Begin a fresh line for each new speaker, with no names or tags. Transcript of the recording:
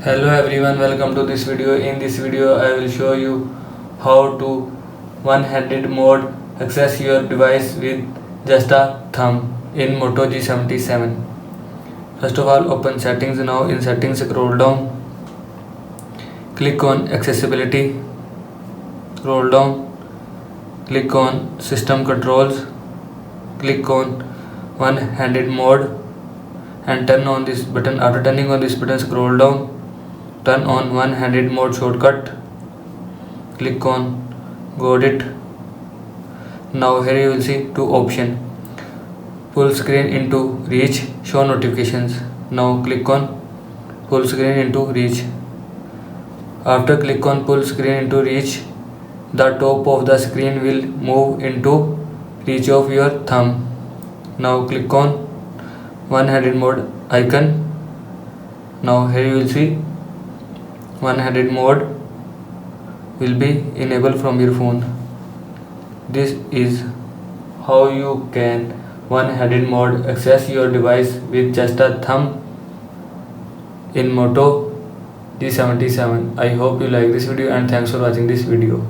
Hello everyone, welcome to this video. In this video I will show you how to one-handed mode access your device with just a thumb in Moto G77. First of all, open settings. Now in settings, scroll down, click on accessibility, scroll down, click on system controls, click on one-handed mode and turn on this button. After turning on this button, scroll down, turn on one-handed mode shortcut, click on got it. Now here you will see two options: full screen into reach, show notifications. Now click on full screen into reach. After click on full screen into reach, the top of the screen will move into reach of your thumb. Now click on one-handed mode icon. Now here you will see one-handed mode will be enabled from your phone. This is how you can one-handed mode access your device with just a thumb in Moto G77. I hope you like this video and thanks for watching this video.